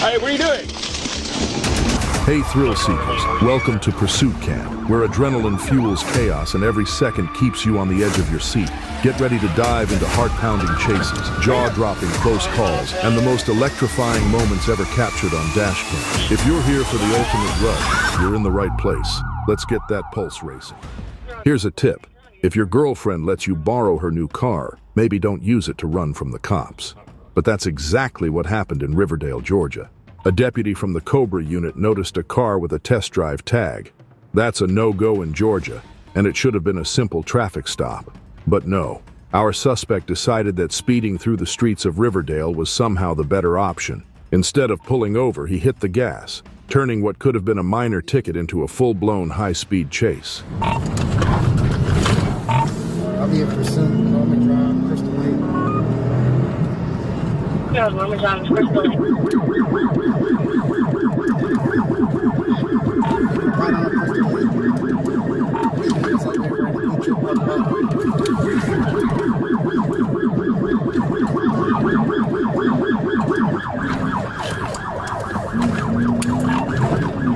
Hey, what are you doing? Hey thrill seekers, welcome to Pursuit Camp, where adrenaline fuels chaos and every second keeps you on the edge of your seat. Get ready to dive into heart-pounding chases, jaw-dropping close calls, and the most electrifying moments ever captured on Dashcam. If you're here for the ultimate rush, you're in the right place. Let's get that pulse racing. Here's a tip. If your girlfriend lets you borrow her new car, maybe don't use it to run from the cops. But that's exactly what happened in Riverdale, Georgia. A deputy from the Cobra unit noticed a car with a test drive tag. That's a no-go in Georgia, and it should have been a simple traffic stop. But no, our suspect decided that speeding through the streets of Riverdale was somehow the better option. Instead of pulling over, he hit the gas, turning what could have been a minor ticket into a full-blown high-speed chase. I'll be in pursuit, Norman Drive, Crystal Lake. Yeah, Norman Drive, Crystal Lake. Right on Crystal Lake. It's like they're ready to beat you up.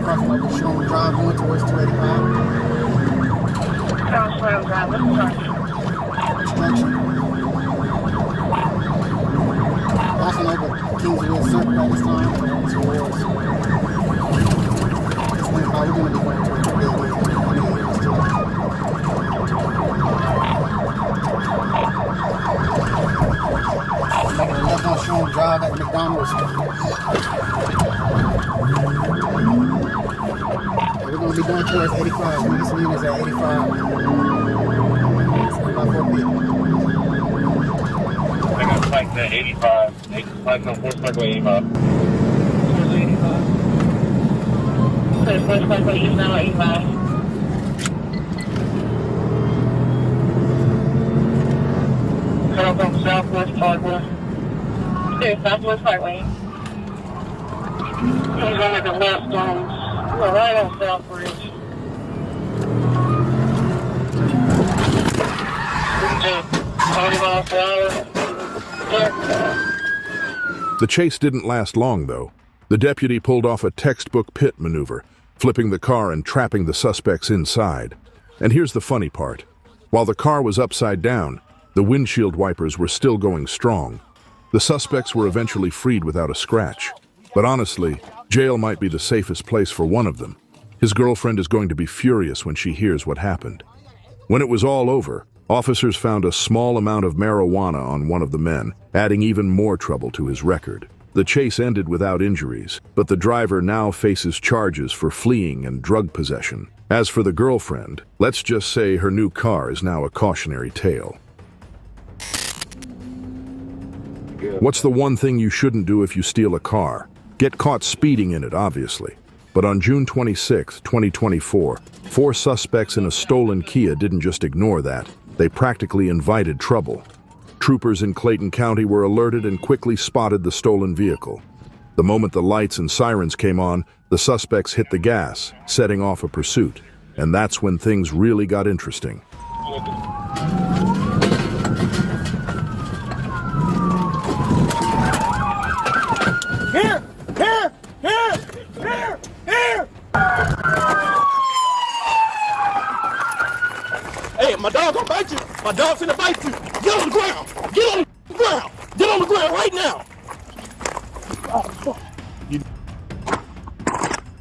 Crossing over Sherman Drive, going towards 285. Crossing Drive, what's the Construction. Crossing over Kingsville Circle at this time, going towards. We're going to be going towards the building. Making a left on Sherman Drive at McDonald's. We're going to be going towards 85. This unit's at 85. About 4 people. I got flagged at 85. They flagged on Force Parkway 85. Towards 85. So, Force Parkway is now 85. Come from Southwest Parkway. There's Southwest Parkway. He's on the left on, we're right on South Bridge. Just 20 miles per hour. The chase didn't last long, though. The deputy pulled off a textbook pit maneuver, flipping the car and trapping the suspects inside. And here's the funny part. While the car was upside down, the windshield wipers were still going strong. The suspects were eventually freed without a scratch. But honestly, jail might be the safest place for one of them. His girlfriend is going to be furious when she hears what happened. When it was all over, officers found a small amount of marijuana on one of the men, adding even more trouble to his record. The chase ended without injuries, but the driver now faces charges for fleeing and drug possession. As for the girlfriend, let's just say her new car is now a cautionary tale. What's the one thing you shouldn't do if you steal a car? Get caught speeding in it, obviously. But on June 26, 2024, 4 suspects in a stolen Kia didn't just ignore that. They practically invited trouble. Troopers in Clayton County were alerted and quickly spotted the stolen vehicle. The moment the lights and sirens came on, the suspects hit the gas, setting off a pursuit. And that's when things really got interesting. Here! Here! Here! Here! Here! Hey, my dog gonna bite you. My dog's finna bite you. Get on the ground. Get on the ground. Get on the ground right now.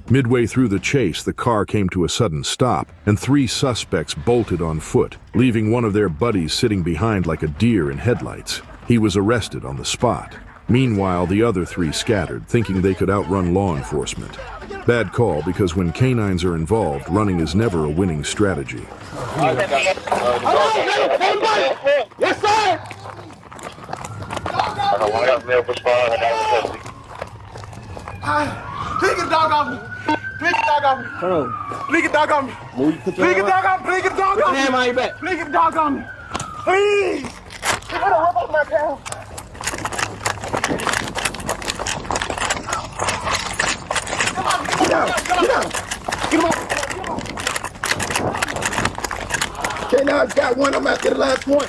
Midway through the chase, the car came to a sudden stop, and 3 suspects bolted on foot, leaving one of their buddies sitting behind like a deer in headlights. He was arrested on the spot. Meanwhile, the other 3 scattered, thinking they could outrun law enforcement. Bad call, because when canines are involved, running is never a winning strategy. Yes, sir! Please get the dog off me. Please get the dog off me. Please get the dog off me. Please get the dog off me. Please get the dog off me. Hand on your back. Please get the dog off me. Please. I gotta rip off my tail. Come on, get down. Get down. Get him off. Okay, now I've got one. I'm after the last one.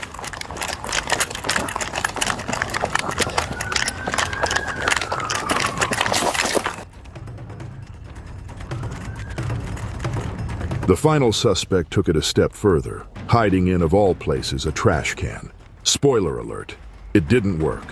The final suspect took it a step further, hiding in, of all places, a trash can. Spoiler alert, it didn't work.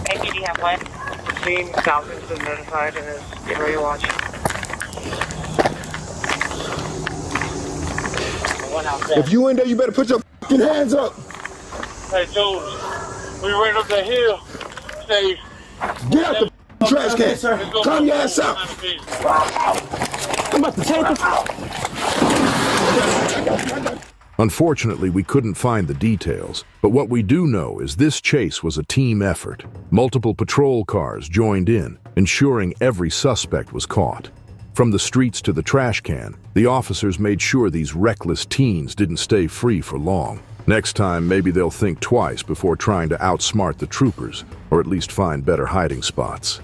APD have what? Seen Falcon's been notified and is getting ready to launch. If you in there, you better put your fucking hands up. Hey, Jones, we ran up that hill. Say, Get out the trash can. Calm your ass out. I'm about to take him. Unfortunately, we couldn't find the details, but what we do know is this chase was a team effort. Multiple patrol cars joined in, ensuring every suspect was caught. From the streets to the trash can, the officers made sure these reckless teens didn't stay free for long. Next time, maybe they'll think twice before trying to outsmart the troopers, or at least find better hiding spots.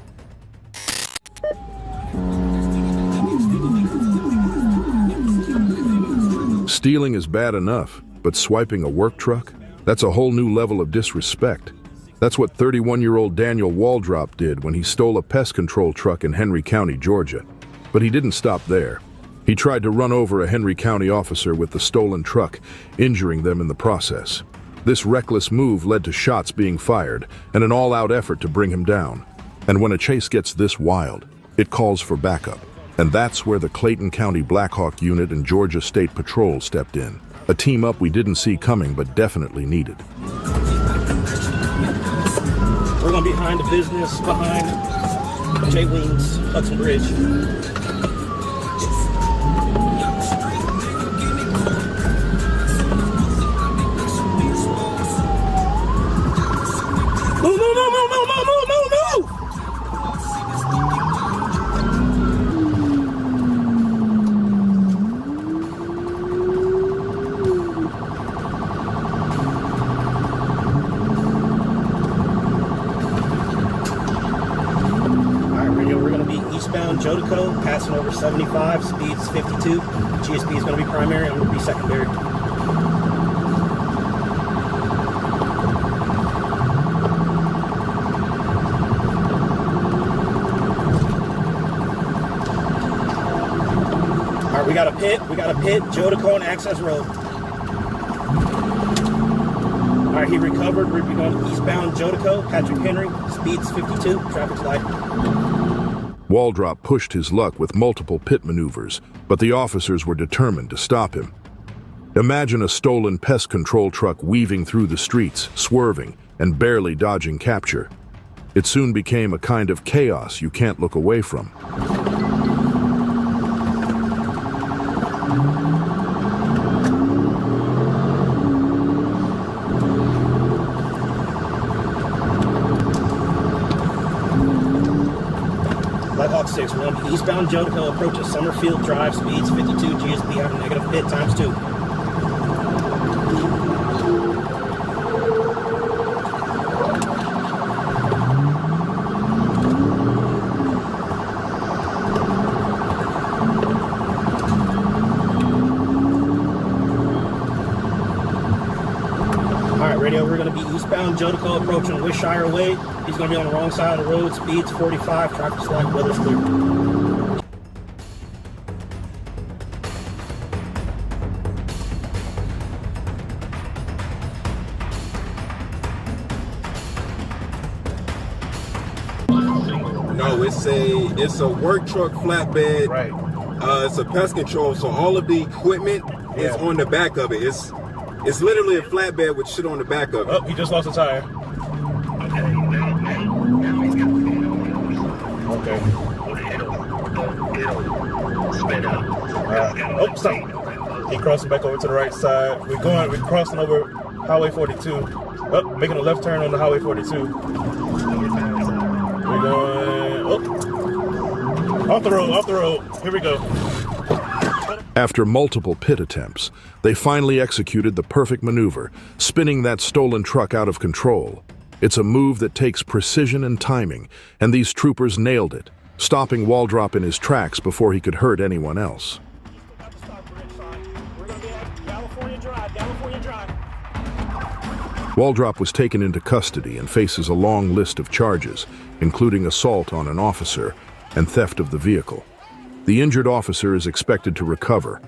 Stealing is bad enough, but swiping a work truck? That's a whole new level of disrespect. That's what 31-year-old Daniel Waldrop did when he stole a pest control truck in Henry County, Georgia. But he didn't stop there. He tried to run over a Henry County officer with the stolen truck, injuring them in the process. This reckless move led to shots being fired and an all-out effort to bring him down. And when a chase gets this wild, it calls for backup. And that's where the Clayton County Black Hawk Unit and Georgia State Patrol stepped in. A team up we didn't see coming, but definitely needed. We're gonna be behind the business, behind J Wings, Hudson Bridge. Move, move, move, move, move, move, move, move, move! Eastbound Jodico, passing over 75, speeds 52. GSP is going to be primary, I'm going to be secondary. Alright, we got a pit, Jodico and Access Road. Alright, he recovered, we're going eastbound Jodico, Patrick Henry, speeds 52, traffic's light. Waldrop pushed his luck with multiple pit maneuvers, but the officers were determined to stop him. Imagine a stolen pest control truck weaving through the streets, swerving, and barely dodging capture. It soon became a kind of chaos you can't look away from. Hawk 6, we're going to be eastbound Jodico, approaches Summerfield Drive, speeds 52, GSP having negative pit times 2. Alright, radio, we're going to be eastbound Jodico, approaching Wishshire Way. He's going to be on the wrong side of the road, speeds 45, traffic's light, weather's clear. No, it's a work truck flatbed. right. It's a pest control, so all of the equipment is on the back of it. It's literally a flatbed with shit on the back of it. Oh, he just lost a tire. Okay. Oh, stop. He crossing back over to the right side. We're crossing over Highway 42. Oh, making a left turn on the Highway 42. We're going, off the road. Here we go. After multiple pit attempts, they finally executed the perfect maneuver, spinning that stolen truck out of control. It's a move that takes precision and timing, and these troopers nailed it. stopping Waldrop in his tracks before he could hurt anyone else. We're gonna be at California Drive. Waldrop was taken into custody and faces a long list of charges, including assault on an officer and theft of the vehicle. The injured officer is expected to recover,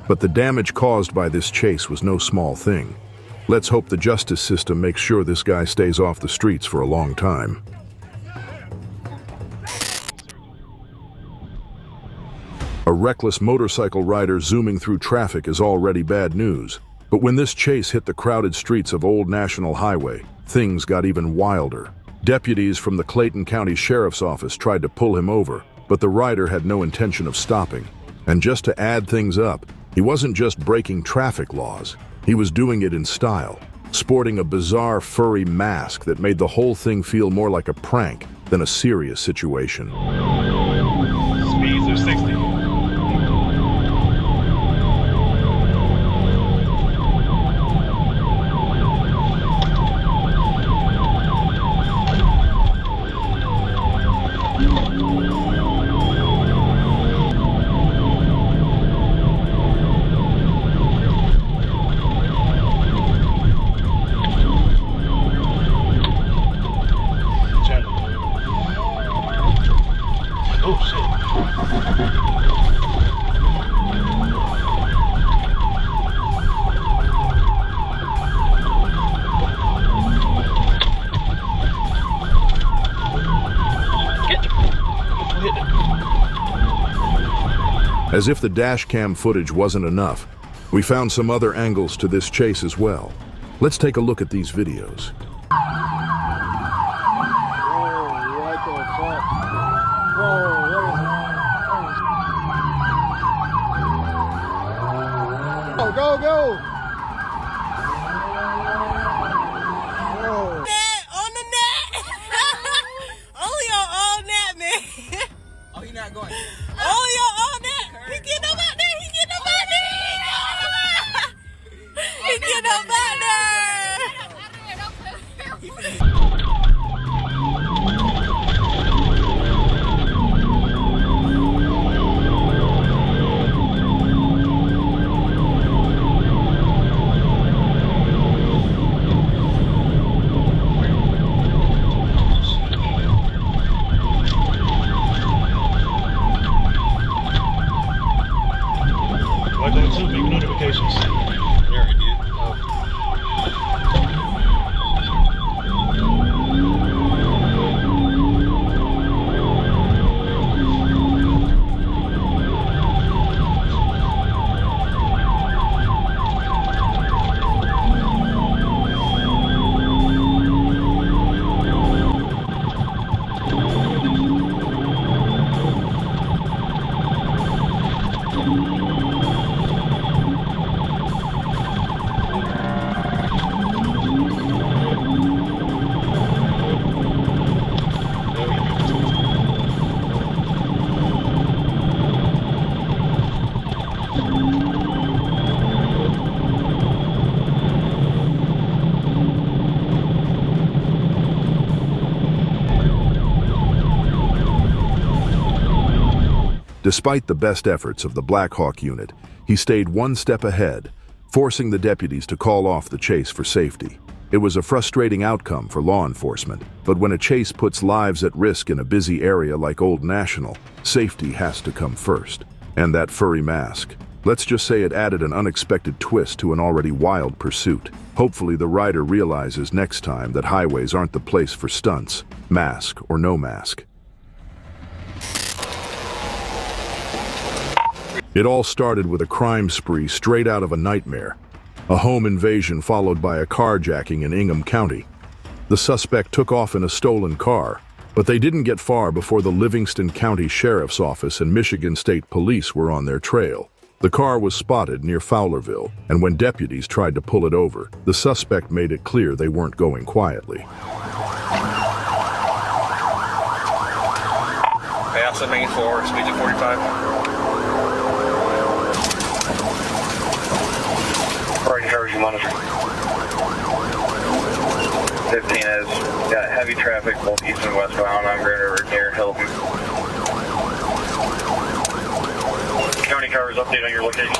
but the damage caused by this chase was no small thing. Let's hope the justice system makes sure this guy stays off the streets for a long time. A reckless motorcycle rider zooming through traffic is already bad news. But when this chase hit the crowded streets of Old National Highway, things got even wilder. Deputies from the Clayton County Sheriff's Office tried to pull him over, but the rider had no intention of stopping. And just to add things up, he wasn't just breaking traffic laws, he was doing it in style, sporting a bizarre furry mask that made the whole thing feel more like a prank than a serious situation. Speeds are 60. As if the dash cam footage wasn't enough, we found some other angles to this chase as well. Let's take a look at these videos. Go, go! On the net! Only on all net, man. Oh, you're not going. Only on all net. He getting up out there. He getting up out there. He getting up out there. Welcome to big notifications. You already did. Despite the best efforts of the Black Hawk unit, he stayed one step ahead, forcing the deputies to call off the chase for safety. It was a frustrating outcome for law enforcement, but when a chase puts lives at risk in a busy area like Old National, safety has to come first. And that furry mask. Let's just say it added an unexpected twist to an already wild pursuit. Hopefully the rider realizes next time that highways aren't the place for stunts, mask or no mask. It all started with a crime spree straight out of a nightmare. A home invasion followed by a carjacking in Ingham County. The suspect took off in a stolen car, but they didn't get far before the Livingston County Sheriff's Office and Michigan State Police were on their trail. The car was spotted near Fowlerville, and when deputies tried to pull it over, the suspect made it clear they weren't going quietly. Pass main 4, speed to 45. Right, Harry, monitor. 15 has got heavy traffic both east and westbound on Grand River near Hilton. County cars, update on your location.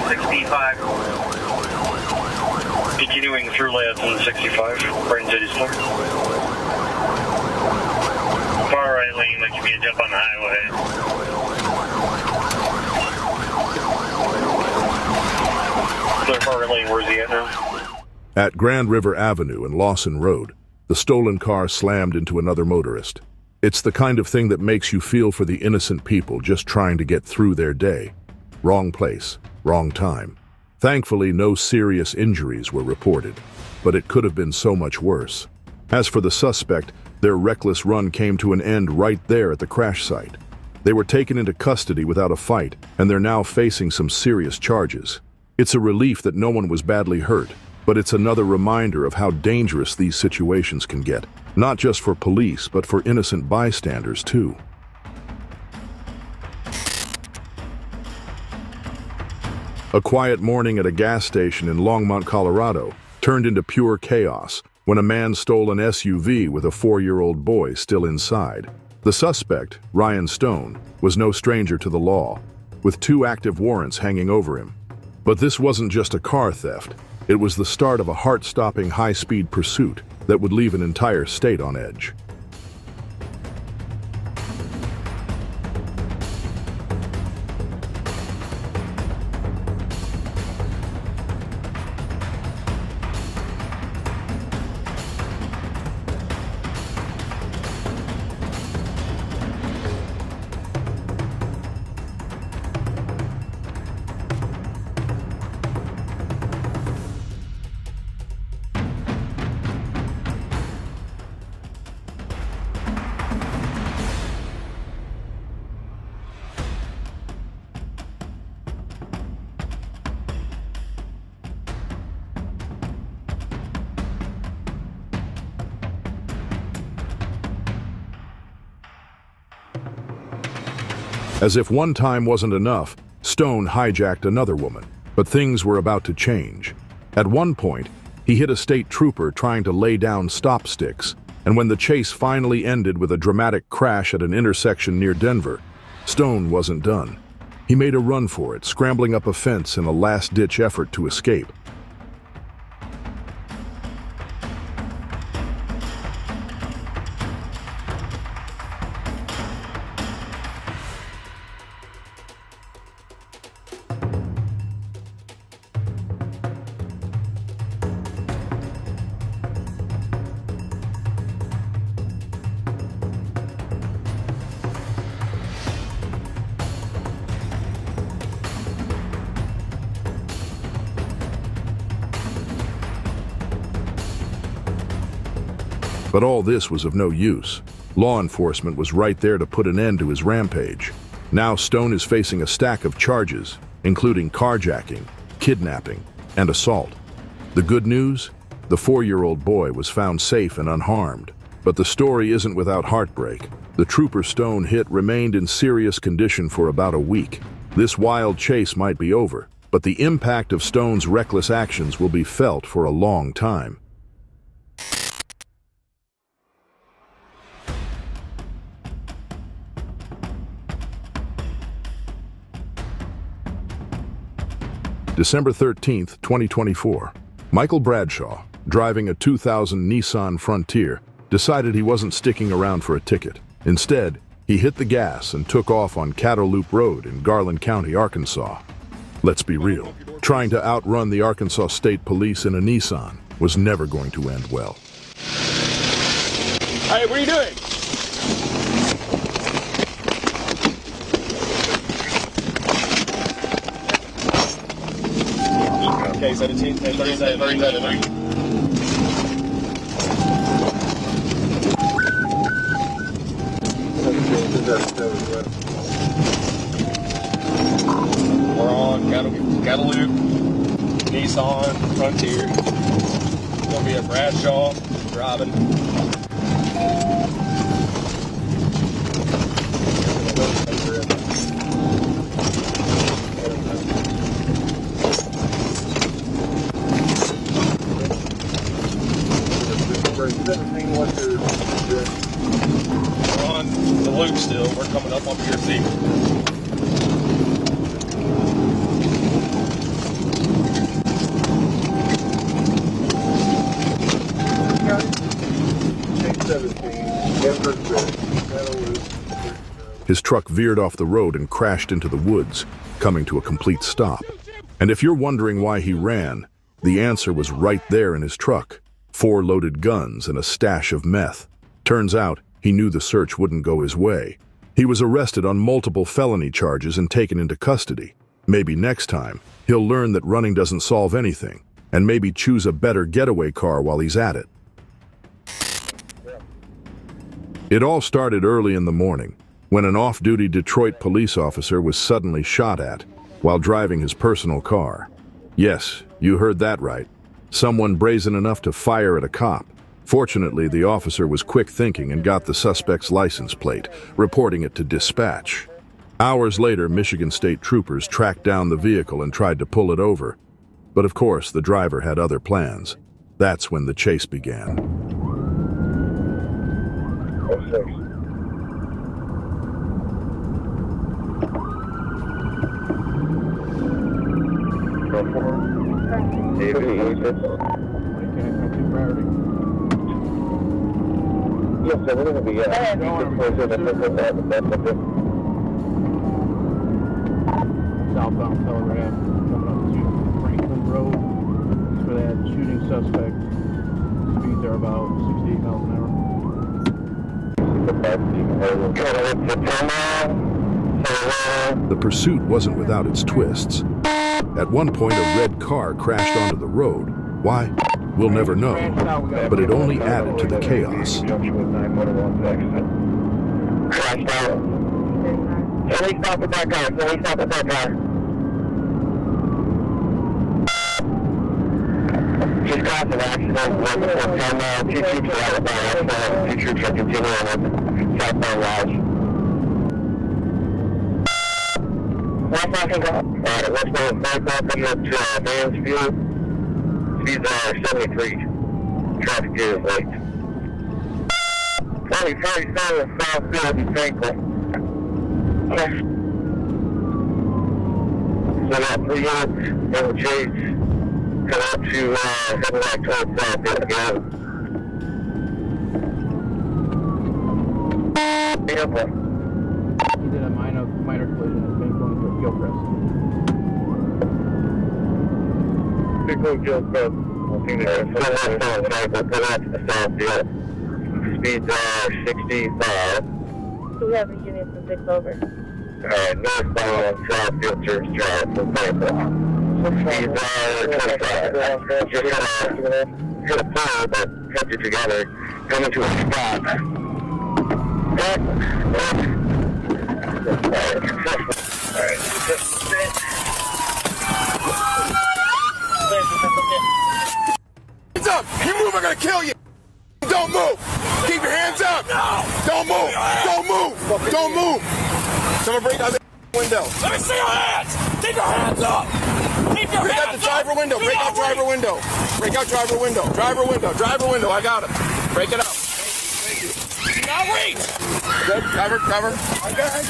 65. Continuing through left on 65. Brighton City's clear. Far right lane, like you can jump on the highway. Clear far right lane, where's he at now? At Grand River Avenue and Lawson Road, the stolen car slammed into another motorist. It's the kind of thing that makes you feel for the innocent people just trying to get through their day. Wrong place, wrong time. Thankfully, no serious injuries were reported, but it could have been so much worse. As for the suspect, their reckless run came to an end right there at the crash site. They were taken into custody without a fight, and they're now facing some serious charges. It's a relief that no one was badly hurt, but it's another reminder of how dangerous these situations can get, not just for police, but for innocent bystanders too. A quiet morning at a gas station in Longmont, Colorado, turned into pure chaos when a man stole an SUV with a 4-year-old boy still inside. The suspect, Ryan Stone, was no stranger to the law, with 2 active warrants hanging over him. But this wasn't just a car theft. It was the start of a heart-stopping high-speed pursuit that would leave an entire state on edge. As if one time wasn't enough, Stone hijacked another woman, but things were about to change. At one point, he hit a state trooper trying to lay down stop sticks, and when the chase finally ended with a dramatic crash at an intersection near Denver, Stone wasn't done. He made a run for it, scrambling up a fence in a last-ditch effort to escape. But all this was of no use. Law enforcement was right there to put an end to his rampage. Now Stone is facing a stack of charges, including carjacking, kidnapping, and assault. The good news? The 4-year-old boy was found safe and unharmed. But the story isn't without heartbreak. The trooper Stone hit remained in serious condition for about a week. This wild chase might be over, but the impact of Stone's reckless actions will be felt for a long time. December 13th, 2024. Michael Bradshaw, driving a 2000 Nissan Frontier, decided he wasn't sticking around for a ticket. Instead, he hit the gas and took off on Cattle Loop Road in Garland County, Arkansas. Let's be real, trying to outrun the Arkansas State Police in a Nissan was never going to end well. Hey, what are you doing? Okay, 17, 37, 37. We're on Cattle Loop, Nissan Frontier. It's gonna be a Bradshaw driving. We're on the loop still. We're coming up on your seat. His truck veered off the road and crashed into the woods, coming to a complete stop. And if you're wondering why he ran, the answer was right there in his truck. 4 loaded guns and a stash of meth. Turns out, he knew the search wouldn't go his way. He was arrested on multiple felony charges and taken into custody. Maybe next time, he'll learn that running doesn't solve anything, and maybe choose a better getaway car while he's at it. It all started early in the morning, when an off-duty Detroit police officer was suddenly shot at while driving his personal car. Yes, you heard that right. Someone brazen enough to fire at a cop. Fortunately, the officer was quick thinking and got the suspect's license plate, reporting it to dispatch. Hours later, Michigan State troopers tracked down the vehicle and tried to pull it over. But of course, the driver had other plans. That's when the chase began. Yes, sir, we're going to be southbound Telegraph coming up to Franklin Road. That's where that shooting suspect. Speeds are about 68 miles an hour. The pursuit wasn't without its twists. At one point, a red car crashed onto the road. Why? We'll never know, but it only added to the chaos. Crashed out. Somebody stop at that car. Somebody stop at that car. Just got an accident. 2 troops are out of accident. 2 troops are continuing on southbound Lodge. Alright, let's go back up to Mansfield. Speeds are 73. Traffic is late. 47 Southfield and Franklin. Yes. So that 3 units in the chase come up to heading back towards Southfield again. Vehicle. He did a minor collision and been going for Gilchrist. Big old Gilchrist. I think they're pull out to the Southfield. Speeds are 65. We have the units to 6 over. Alright, northbound Southfield Church Drive for Franklin. Speeds are 25. Just gonna hit a pole, but kept it together. Coming to a stop. Hands up! You move, I'm gonna kill you! Don't move! Keep your hands up! No! Don't move! Don't move! Don't move! Someone break out the window. Let me see your hands! Keep your hands up! Keep your break hands out the driver window! Break out driver window! Break out driver window! Driver window! Driver window! I got it! Break it out! Do not reach! Good. Cover, cover. I got it.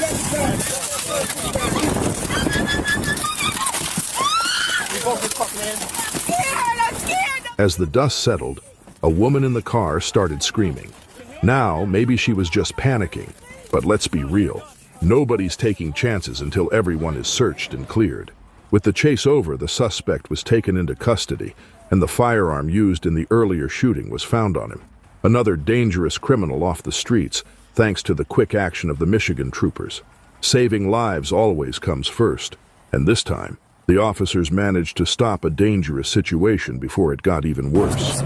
You both just fucking hands. I'm scared! As the dust settled, a woman in the car started screaming. Now, maybe she was just panicking, but let's be real. Nobody's taking chances until everyone is searched and cleared. With the chase over, the suspect was taken into custody, and the firearm used in the earlier shooting was found on him. Another dangerous criminal off the streets, thanks to the quick action of the Michigan troopers. Saving lives always comes first, and this time, the officers managed to stop a dangerous situation before it got even worse.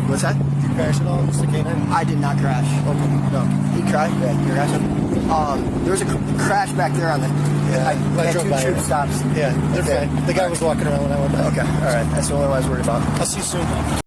What's that? Did you crash at all, Mr. Canine? I did not crash. Okay, no. He crashed? Yeah, you crashed? There was a crash back there on the... Yeah, I had 2 troop stops. Yeah, they're fine. The guy was walking around when I went back. Okay, all right. That's the only one I was worried about. I'll see you soon.